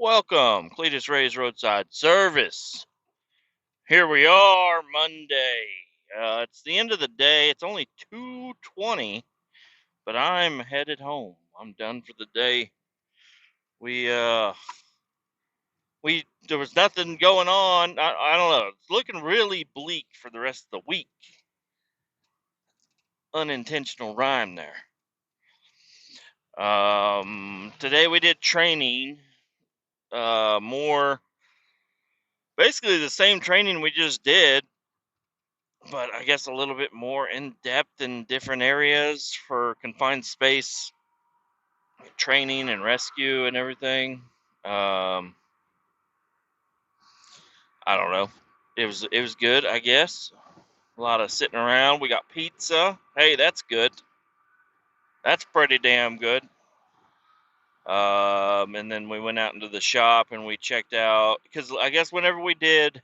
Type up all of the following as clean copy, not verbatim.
Welcome, Kletus Roadside Service. Here we are, Monday. It's the end of the day. It's only 2:20, but I'm headed home. I'm done for the day. We uh we there was nothing going on. I don't know. It's looking really bleak for the rest of the week. Unintentional rhyme there. Today we did training. More basically the same training we just did, but I guess a little bit more in depth in different areas for confined space training and rescue and everything. Um, I don't know. It was good, I guess. A lot of sitting around. We got pizza. Hey, that's good. That's pretty damn good. And then we went out into the shop and we checked out because I guess whenever we did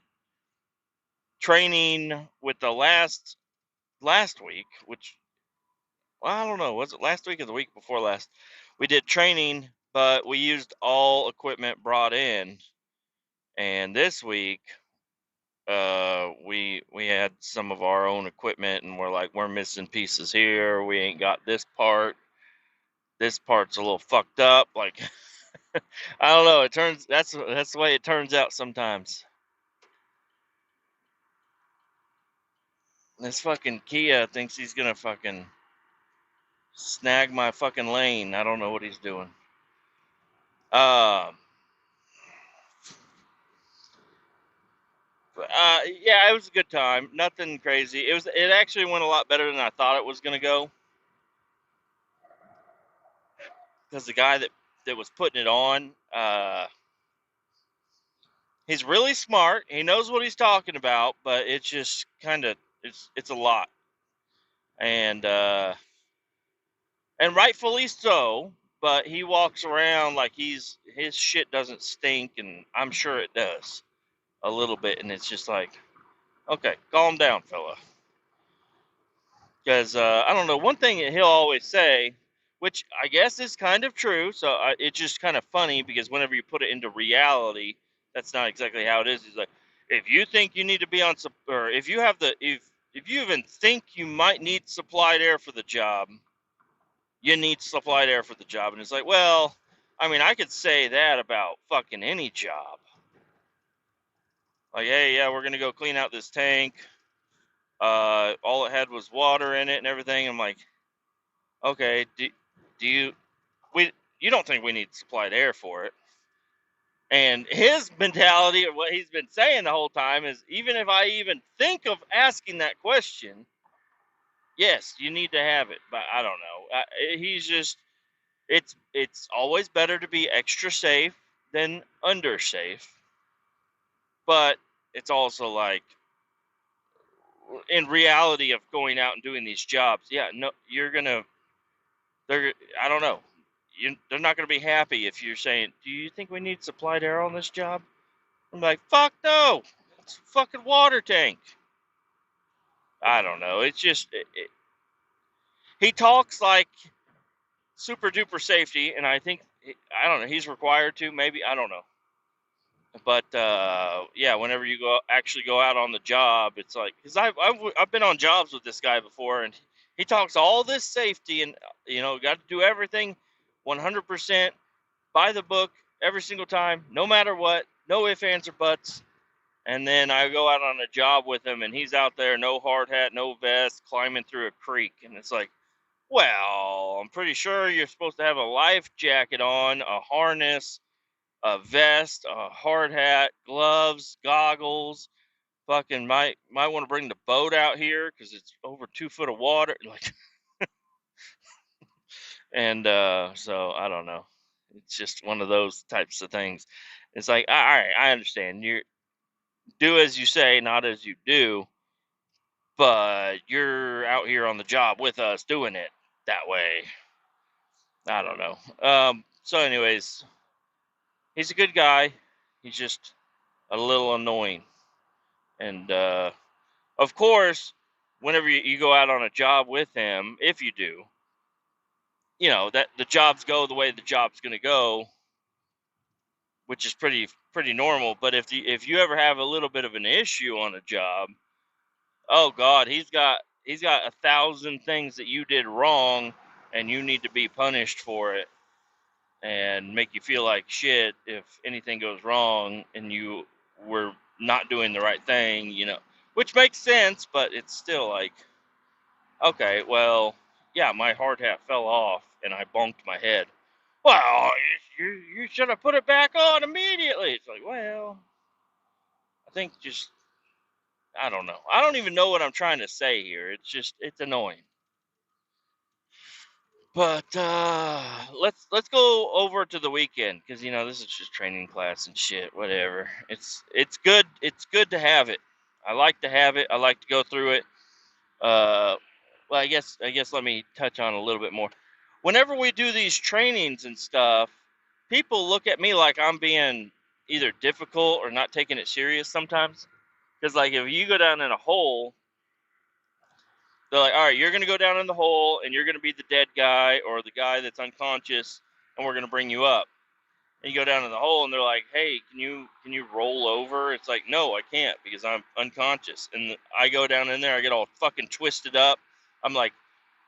training with the last week, which well, I don't know. Was it last week or the week before last? We did training, but we used all equipment brought in. And this week, we had some of our own equipment, and we're like, we're missing pieces here. We ain't got this part. This part's a little fucked up. Like, I don't know. That's the way it turns out sometimes. This fucking Kia thinks he's gonna fucking snag my fucking lane. I don't know what he's doing. Um. Yeah, it was a good time. Nothing crazy. It actually went a lot better than I thought it was gonna go because the guy that was putting it on, he's really smart. He knows what he's talking about, but it's just kind of it's a lot, and and rightfully so. But he walks around like his shit doesn't stink, and I'm sure it does a little bit, and it's just like, okay, calm down, fella. Because I don't know, one thing that he'll always say, which I guess is kind of true. So it's just kind of funny because whenever you put it into reality, that's not exactly how it is. He's like, if you think you need to be on, or if you have if you even think you might need supplied air for the job, you need supplied air for the job. And it's like, well, I mean, I could say that about fucking any job. Like, hey, yeah, we're gonna go clean out this tank. All it had was water in it and everything. I'm like, okay, do you we you don't think we need supplied air for it? And his mentality of what he's been saying the whole time is, even if I even think of asking that question, yes, you need to have it. But I don't know. He's just it's always better to be extra safe than under safe, but it's also like in reality of going out and doing these jobs. Yeah, no, you're gonna they're I don't know. They're not going to be happy if you're saying, "Do you think we need supplied air on this job?" I'm like, "Fuck no, it's a fucking water tank." I don't know. It's just he talks like super duper safety, and I think I don't know. He's required to, maybe I don't know. But yeah, whenever you actually go out on the job, it's like because I've been on jobs with this guy before, and he talks all this safety and got to do everything 100% by the book every single time, no matter what, no ifs, ands, or buts. And then I go out on a job with him, and he's out there, no hard hat, no vest, climbing through a creek. And it's like, well, I'm pretty sure you're supposed to have a life jacket on, a harness, a vest, a hard hat, gloves, goggles. Fucking might want to bring the boat out here because it's over 2 foot of water. Like, and so I don't know. It's just one of those types of things. It's like, all right, I understand. You do as you say, not as you do, but you're out here on the job with us doing it that way. I don't know. So, anyways, he's a good guy. He's just a little annoying. And of course, whenever you go out on a job with him, if you do, that the jobs go the way the job's going to go. which is pretty normal. But if you ever have a little bit of an issue on a job, oh God, he's got 1,000 things that you did wrong, and you need to be punished for it, and make you feel like shit if anything goes wrong and you were not doing the right thing, which makes sense, but it's still like, okay, well, yeah, my hard hat fell off and I bonked my head. Well, you should have put it back on immediately. It's like, well, I think just, I don't know. I don't even know what I'm trying to say here. It's annoying. But let's go over to the weekend, because this is just training class and shit. Whatever. It's good. It's good to have it. I like to have it. I like to go through it. Well, I guess let me touch on a little bit more. Whenever we do these trainings and stuff, people look at me like I'm being either difficult or not taking it serious sometimes. Because like if you go down in a hole, they're like, all right, you're going to go down in the hole and you're going to be the dead guy or the guy that's unconscious, and we're going to bring you up. And you go down in the hole and they're like, hey, can you roll over? It's like, no, I can't because I'm unconscious. And I go down in there, I get all fucking twisted up. I'm like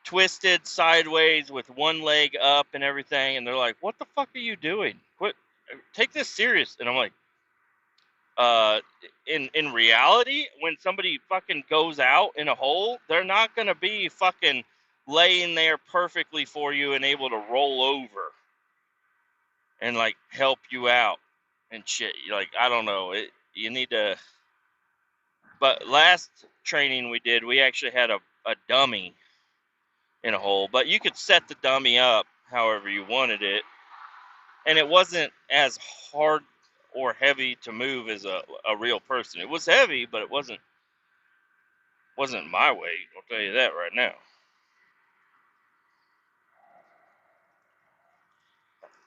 twisted sideways with one leg up and everything. And they're like, what the fuck are you doing? Take this serious. And I'm like, uh, in reality, when somebody fucking goes out in a hole, they're not gonna be fucking laying there perfectly for you and able to roll over and like help you out and shit. Like, I don't know, you need to. But last training we did, we actually had a dummy in a hole, but you could set the dummy up however you wanted it, and it wasn't as hard or heavy to move as a real person. It was heavy, but it wasn't my weight. I'll tell you that right now.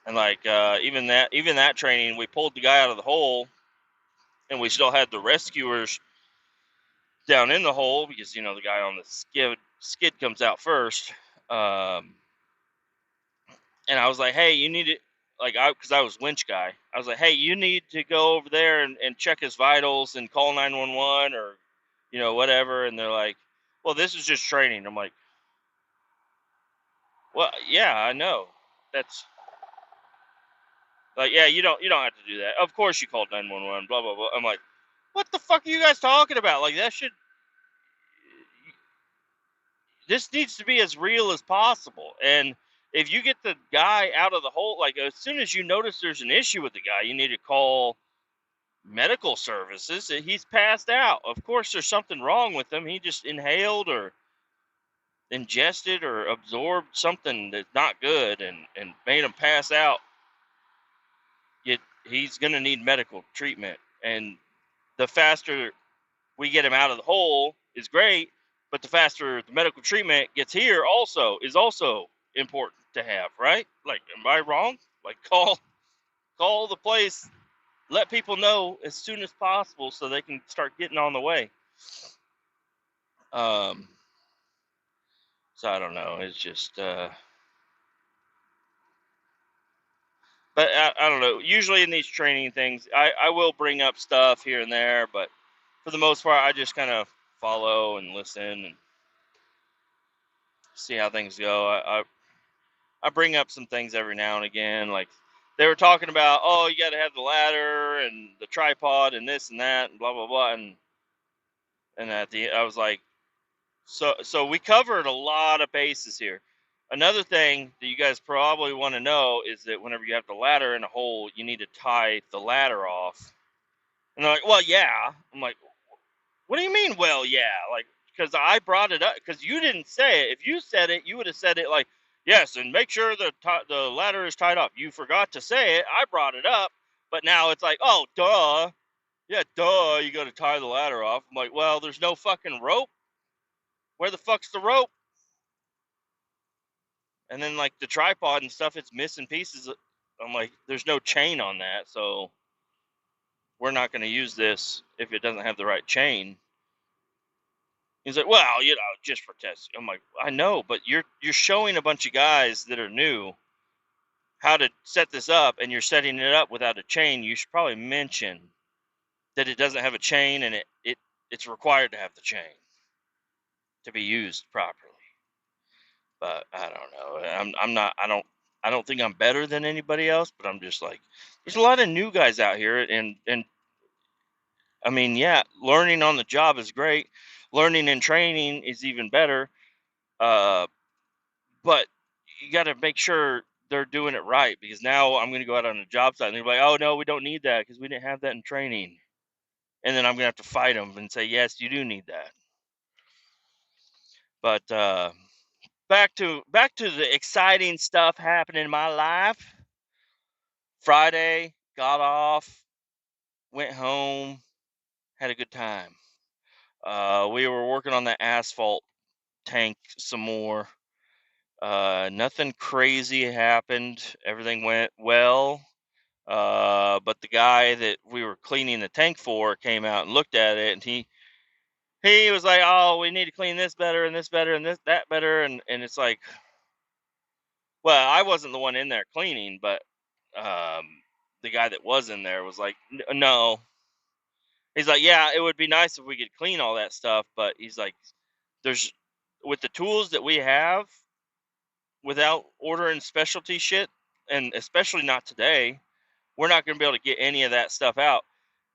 And like even that training, we pulled the guy out of the hole, and we still had the rescuers down in the hole because the guy on the skid comes out first. And I was like, hey, you need to, like, because I was winch guy. I was like, hey, you need to go over there and check his vitals and call 911 or whatever. And they're like, well, this is just training. I'm like, well, yeah, I know. That's like, yeah, you don't have to do that. Of course you called 911, blah blah blah. I'm like, what the fuck are you guys talking about? Like, this needs to be as real as possible. And if you get the guy out of the hole, like as soon as you notice there's an issue with the guy, you need to call medical services. He's passed out. Of course there's something wrong with him. He just inhaled or ingested or absorbed something that's not good and made him pass out. He's going to need medical treatment. And the faster we get him out of the hole is great, but the faster the medical treatment gets here is also important to have, right? Like, am I wrong? Like, call the place, let people know as soon as possible so they can start getting on the way. So I don't know. It's just, but I don't know. Usually in these training things, I will bring up stuff here and there, but for the most part, I just kind of follow and listen and see how things go. I bring up some things every now and again, like they were talking about, oh, you got to have the ladder and the tripod and this and that and blah blah blah, and at the I was like, so we covered a lot of bases here. Another thing that you guys probably want to know is that whenever you have the ladder in a hole, you need to tie the ladder off. And they're like, well, yeah. I'm like, what do you mean, well, yeah? Like, because I brought it up, because you didn't say it. If you said it, you would have said it like, yes, and make sure the ladder is tied up. You forgot to say it. I brought it up, but now it's like, oh, duh. Yeah, duh, you got to tie the ladder off. I'm like, well, there's no fucking rope. Where the fuck's the rope? And then, like, the tripod and stuff, it's missing pieces. I'm like, there's no chain on that, so we're not going to use this if it doesn't have the right chain. He's like, well, just for testing. I'm like, I know, but you're showing a bunch of guys that are new how to set this up and you're setting it up without a chain, you should probably mention that it doesn't have a chain and it's required to have the chain to be used properly. But I don't know. I'm not. I don't think I'm better than anybody else. But I'm just like, there's a lot of new guys out here, and I mean, yeah, learning on the job is great. Learning and training is even better. Uh, but you got to make sure they're doing it right, because now I'm going to go out on a job site and they're like, oh no, we don't need that because we didn't have that in training. And then I'm going to have to fight them and say, yes, you do need that. But back to the exciting stuff happening in my life. Friday, got off, went home, had a good time. We were working on the asphalt tank some more. Nothing crazy happened. Everything went well. But the guy that we were cleaning the tank for came out and looked at it, and he was like, "Oh, we need to clean this better and this better and this that better," and it's like, well, I wasn't the one in there cleaning, but um, the guy that was in there was like, "No." He's like, "Yeah, it would be nice if we could clean all that stuff," but he's like, "There's with the tools that we have, without ordering specialty shit, and especially not today, we're not going to be able to get any of that stuff out.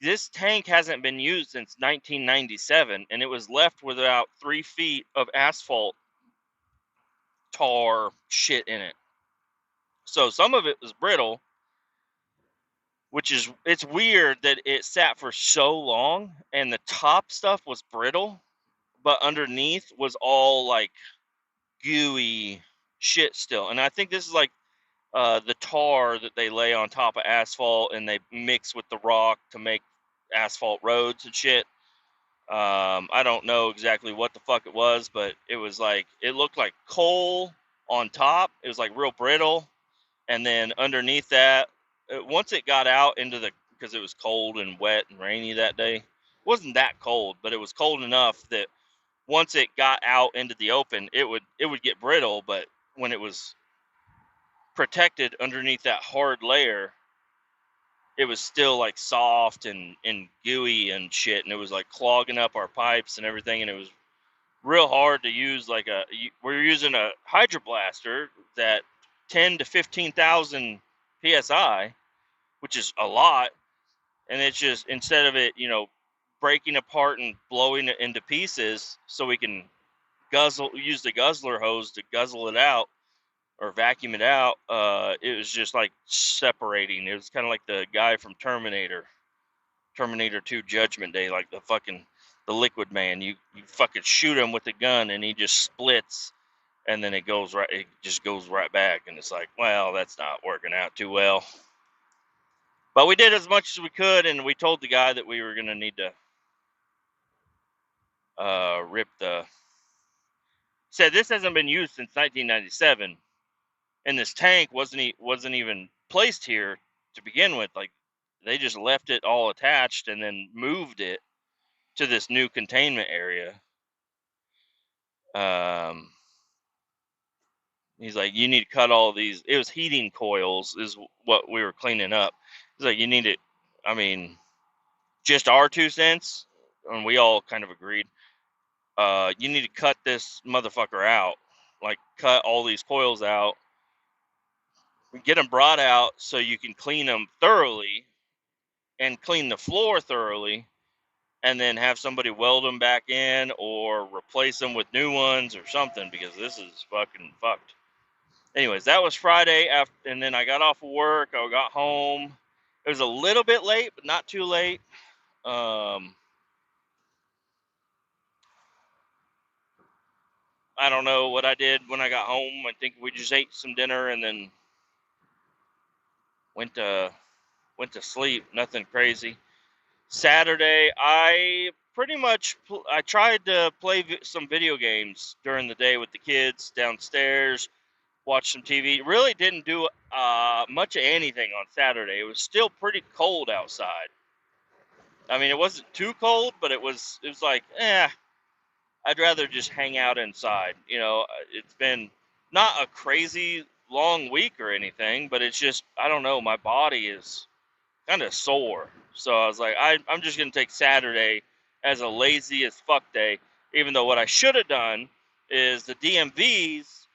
This tank hasn't been used since 1997, and it was left with about 3 feet of asphalt tar shit in it. So some of it was brittle, which is, it's weird that it sat for so long, and the top stuff was brittle, but underneath was all like gooey shit still. And I think this is like the tar that they lay on top of asphalt and they mix with the rock to make asphalt roads and shit. I don't know exactly what the fuck it was, but it was like, it looked like coal on top. It was like real brittle. And then underneath that, once it got out into the, because it was cold and wet and rainy that day, it wasn't that cold, but it was cold enough that once it got out into the open, it would get brittle. But when it was protected underneath that hard layer, it was still like soft and gooey and shit, and it was like clogging up our pipes and everything, and it was real hard to use. Like we're using a hydroblaster that 10 to 15,000 psi, which is a lot, and it's just, instead of it, breaking apart and blowing it into pieces so we can use the guzzler hose to guzzle it out or vacuum it out, it was just like separating. It was kind of like the guy from Terminator 2 Judgment Day, like the liquid man. You fucking shoot him with a gun and he just splits, and then it just goes right back, and it's like, well, that's not working out too well. But we did as much as we could, and we told the guy that we were going to need to said this hasn't been used since 1997, and this tank wasn't even placed here to begin with. Like, they just left it all attached and then moved it to this new containment area. He's like, you need to cut all these. It was heating coils is what we were cleaning up. He's like, you need to, I mean, just our 2 cents, and we all kind of agreed. You need to cut this motherfucker out. Like, cut all these coils out, get them brought out so you can clean them thoroughly and clean the floor thoroughly, and then have somebody weld them back in or replace them with new ones or something, because this is fucking fucked. Anyways, that was Friday after, and then I got off of work. I got home. It was a little bit late, but not too late. I don't know what I did when I got home. I think we just ate some dinner and then went to sleep. Nothing crazy. Saturday, I pretty much I tried to play some video games during the day with the kids downstairs, watch some TV. Really didn't do much of anything on Saturday. It was still pretty cold outside. I mean, it wasn't too cold, but it was like, I'd rather just hang out inside. It's been not a crazy long week or anything, but it's just, I don't know, my body is kind of sore. So I was like, I'm just going to take Saturday as a lazy as fuck day, even though what I should have done is the DMVs,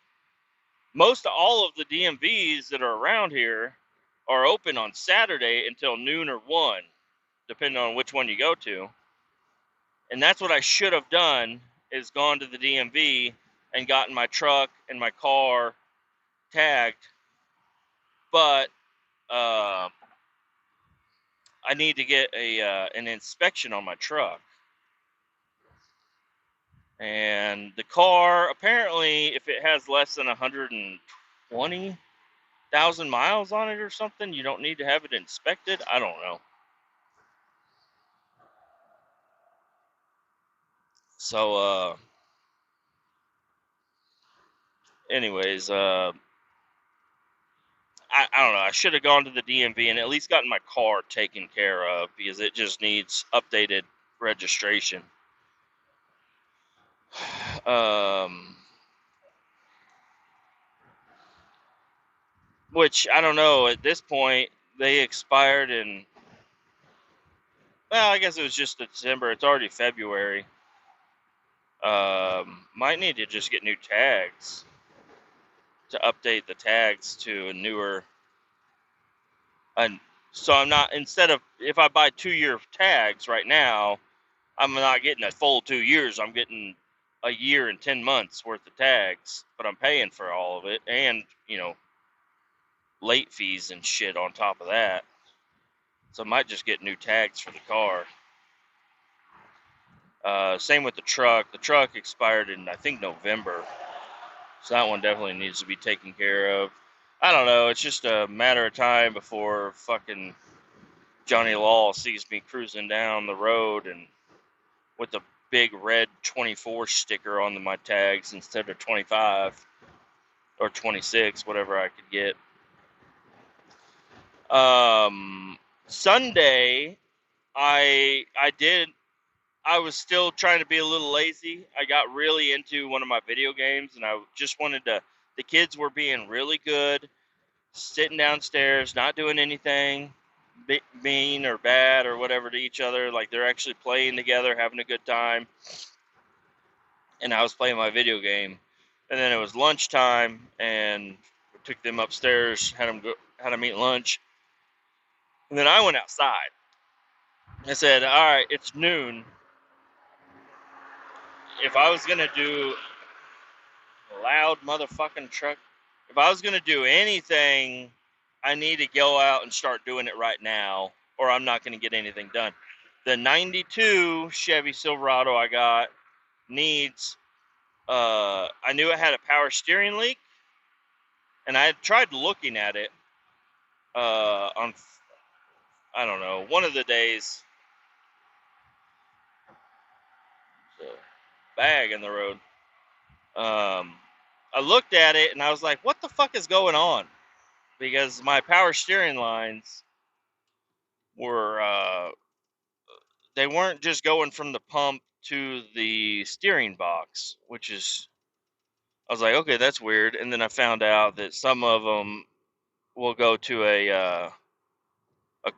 most all of the DMVs that are around here are open on Saturday until noon or 1, depending on which one you go to. And that's what I should have done, is gone to the DMV and gotten my truck and my car tagged. But I need to get an inspection on my truck. And the car, apparently, if it has less than 120,000 miles on it or something, you don't need to have it inspected. I don't know. So, anyways, I don't know. I should have gone to the DMV and at least gotten my car taken care of, because it just needs updated registration. Which, I don't know. At this point, they expired in, well, I guess it was just December. It's already February. Might need to just get new tags to update the tags to a newer. And so I'm not, instead of, if I buy 2-year tags right now, I'm not getting a full 2 years. I'm getting a year and 10 months worth of tags, but I'm paying for all of it, and late fees and shit on top of that. So I might just get new tags for the car. Same with the truck. The truck expired in, I think, November. So that one definitely needs to be taken care of. I don't know. It's just a matter of time before fucking Johnny Law sees me cruising down the road and with a big red 24 sticker on my tags instead of 25 or 26, whatever I could get. Sunday, I was still trying to be a little lazy. I got really into one of my video games, and I just wanted to. The kids were being really good, sitting downstairs, not doing anything mean or bad or whatever to each other. Like, they're actually playing together, having a good time. And I was playing my video game. And then it was lunchtime, and we took them upstairs, had them eat lunch. And then I went outside. I said, all right, it's noon. If I was going to do a loud motherfucking truck, if I was going to do anything, I need to go out and start doing it right now, or I'm not going to get anything done. The 92 Chevy Silverado I got needs, I knew it had a power steering leak, and I had tried looking at it on, I don't know, one of the days. There's a bag in the road. I looked at it and I was like, what the fuck is going on? Because my power steering lines were, they weren't just going from the pump to the steering box, which is, I was like, okay, that's weird. And then I found out that some of them will go to a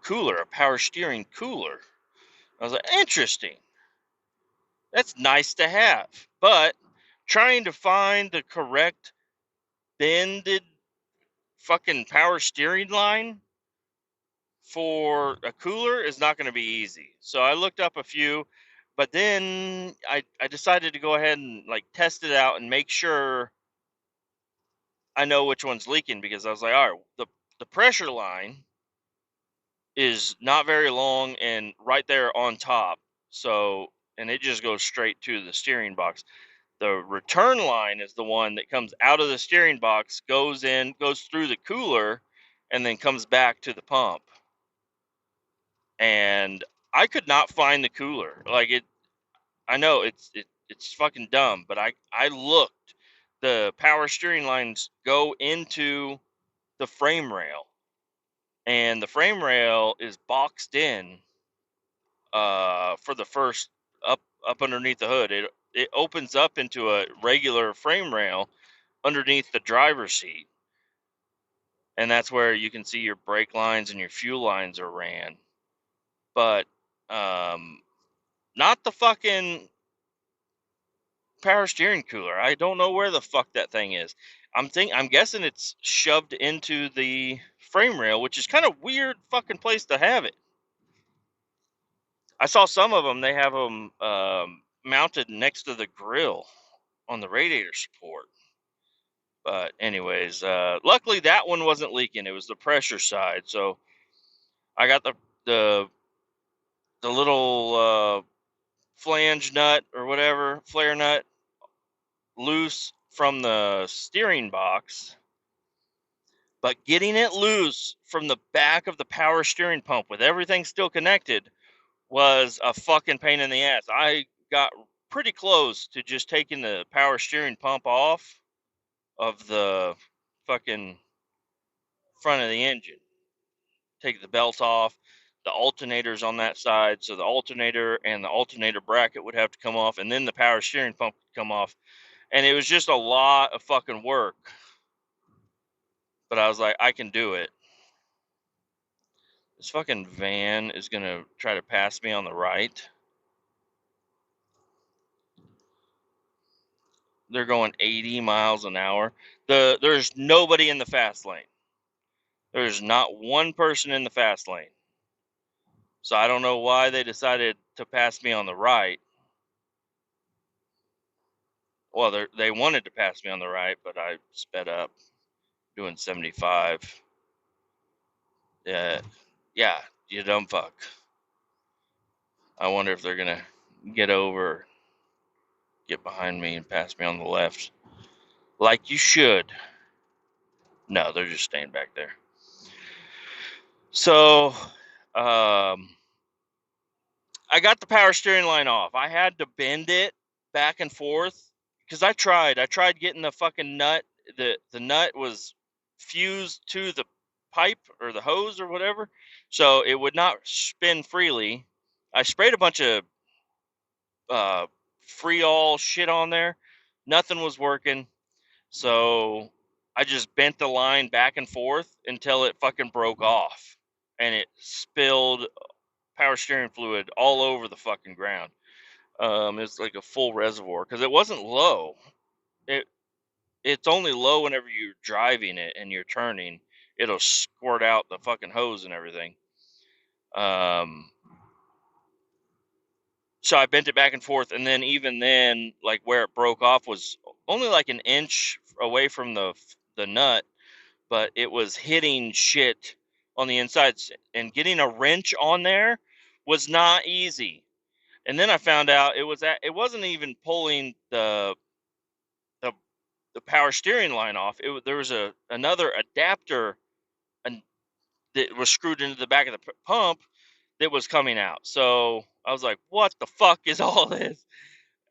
cooler, a power steering cooler. I was like, interesting. That's nice to have. But trying to find the correct bended fucking power steering line for a cooler is not going to be easy. So I looked up a few, but then I decided to go ahead and like test it out and make sure I know which one's leaking, because I was like, all right, the pressure line is not very long and right there on top. So, and it just goes straight to the steering box. The return line is the one that comes out of the steering box, goes through the cooler, and then comes back to the pump. And I could not find the cooler. Like, I know it's fucking dumb, but I looked. The power steering lines go into the frame rail, and the frame rail is boxed in for the first up underneath the hood. It opens up into a regular frame rail underneath the driver's seat. and that's where you can see your brake lines and your fuel lines are ran. But not the fucking power steering cooler. I don't know where the fuck that thing is. I'm guessing it's shoved into the frame rail, which is kind of weird fucking place to have it. I saw some of them. They have them mounted next to the grill on the radiator support. But anyways, luckily that one wasn't leaking. It was the pressure side. So I got the the little flange nut or whatever, flare nut, loose from the steering box. But getting it loose from the back of the power steering pump with everything still connected was a fucking pain in the ass. I got pretty close to just taking the power steering pump off of the fucking front of the engine. Take the belt off. The alternator's on that side, so the alternator and the alternator bracket would have to come off, and then the power steering pump would come off. And it was just a lot of fucking work. But I was like, I can do it. This fucking van is gonna try to pass me on the right. They're going 80 miles an hour. There's nobody in the fast lane. There's not one person in the fast lane. So I don't know why they decided to pass me on the right. Well, they wanted to pass me on the right, but I sped up, doing 75. Yeah, you dumb fuck. I wonder if they're gonna get over, get behind me, and pass me on the left, like you should. No, they're just staying back there. So, I got the power steering line off. I had to bend it back and forth because I tried. I tried getting the fucking nut. The nut was fused to the pipe or the hose or whatever, so it would not spin freely. I sprayed a bunch of uh, Freol shit on there. Nothing was working. So I just bent the line back and forth until it fucking broke off, and it spilled power steering fluid all over the fucking ground. It's like a full reservoir because it wasn't low. It it's only low whenever you're driving it and you're turning. It'll squirt out the fucking hose and everything. Um, so I bent it back and forth, and then even then, like where it broke off was only like an inch away from the nut, but it was hitting shit on the insides, and getting a wrench on there was not easy. And then I found out it wasn't even pulling the, the power steering line off. There was another adapter that was screwed into the back of the pump that was coming out. So I was like, what the fuck is all this?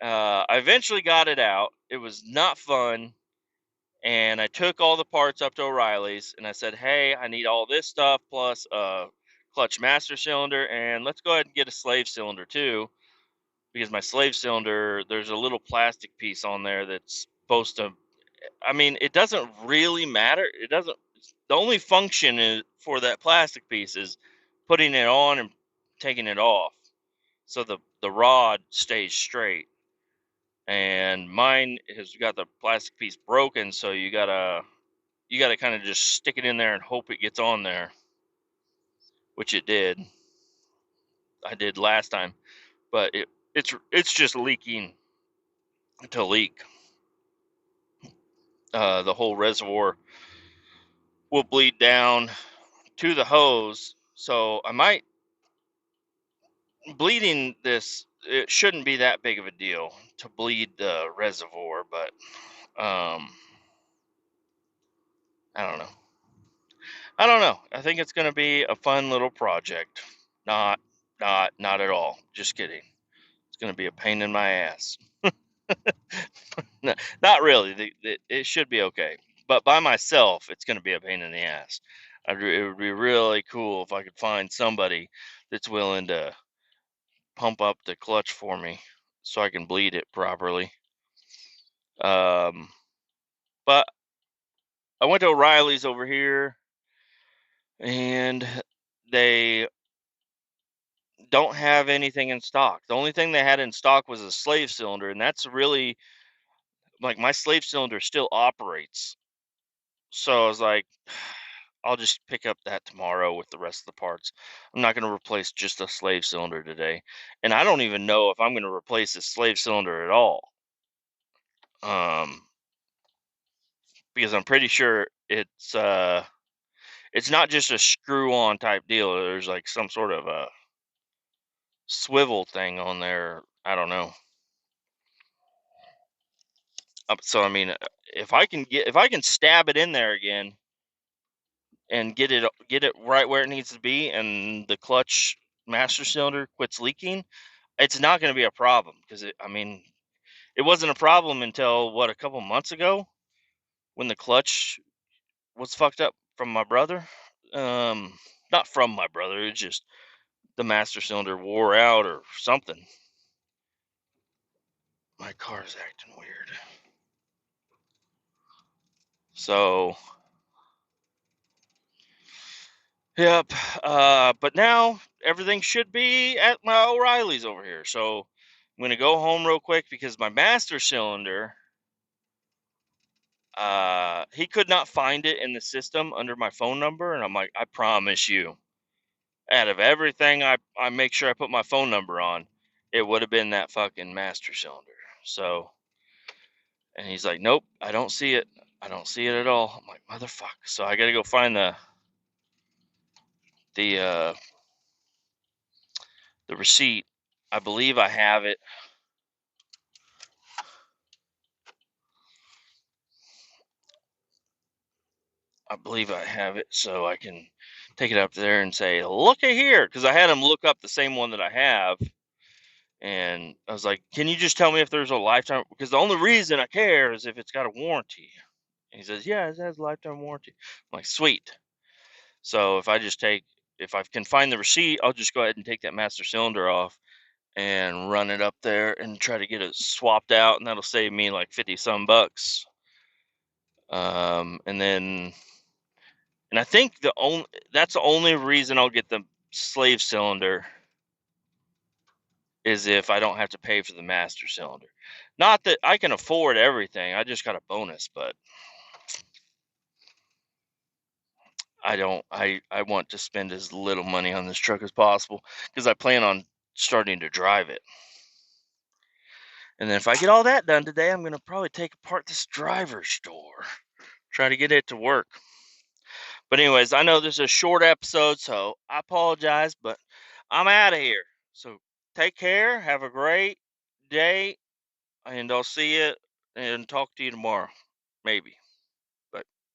I eventually got it out. It was not fun. And I took all the parts up to O'Reilly's and I said, hey, I need all this stuff plus a clutch master cylinder. And let's go ahead and get a slave cylinder too. Because my slave cylinder, there's a little plastic piece on there that's supposed to, I mean, it doesn't really matter. It doesn't, the only function is for that plastic piece is putting it on and taking it off. So the rod stays straight. And mine has got the plastic piece broken, so you gotta kind of just stick it in there and hope it gets on there, which it did. I did last time, but it's just leaking to leak. The whole reservoir will bleed down to the hose, so I might bleeding this. It shouldn't be that big of a deal to bleed the reservoir, but I don't know. I don't know. I think it's going to be a fun little project. Not, not at all. Just kidding. It's going to be a pain in my ass. No, not really. It should be okay. But by myself, it's going to be a pain in the ass. It would be really cool if I could find somebody that's willing to pump up the clutch for me so I can bleed it properly. Um, but I went to O'Reilly's over here and they don't have anything in stock. The only thing they had in stock was a slave cylinder, and that's really like my slave cylinder still operates. So I was like, I'll just pick up that tomorrow with the rest of the parts. I'm not going to replace just a slave cylinder today. And I don't even know if I'm going to replace this slave cylinder at all. Um, because I'm pretty sure it's not just a screw on type deal. There's like some sort of a swivel thing on there. I don't know. So I mean, if I can stab it in there again and get it right where it needs to be, and the clutch master cylinder quits leaking, it's not going to be a problem because I mean, it wasn't a problem until what, a couple months ago when the clutch was fucked up from my brother. Um, Not from my brother. It's just the master cylinder wore out or something. My car's acting weird. So, yep. But now everything should be at my O'Reilly's over here. So I'm gonna go home real quick because my master cylinder, he could not find it in the system under my phone number, and I'm like, I promise you, out of everything I make sure I put my phone number on, it would have been that fucking master cylinder. So, and he's like, nope, I don't see it. I don't see it at all. I'm like, motherfucker. So I gotta go find the uh the receipt. I believe I have it. I believe I have it, so I can take it up there and say, look at here, because I had him look up the same one that I have, and I was like, can you just tell me if there's a lifetime? Because the only reason I care is if it's got a warranty. And he says, yeah, it has a lifetime warranty. I'm like, sweet. So if I can find the receipt, I'll just go ahead and take that master cylinder off and run it up there and try to get it swapped out, and that'll save me like 50 some bucks. And then, and I think that's the only reason I'll get the slave cylinder is if I don't have to pay for the master cylinder. Not that I can afford everything. I just got a bonus, but I want to spend as little money on this truck as possible because I plan on starting to drive it. And then if I get all that done today, I'm going to probably take apart this driver's door, try to get it to work. But anyways, I know this is a short episode, so I apologize, but I'm out of here. So take care, have a great day, and I'll see you and talk to you tomorrow. Maybe.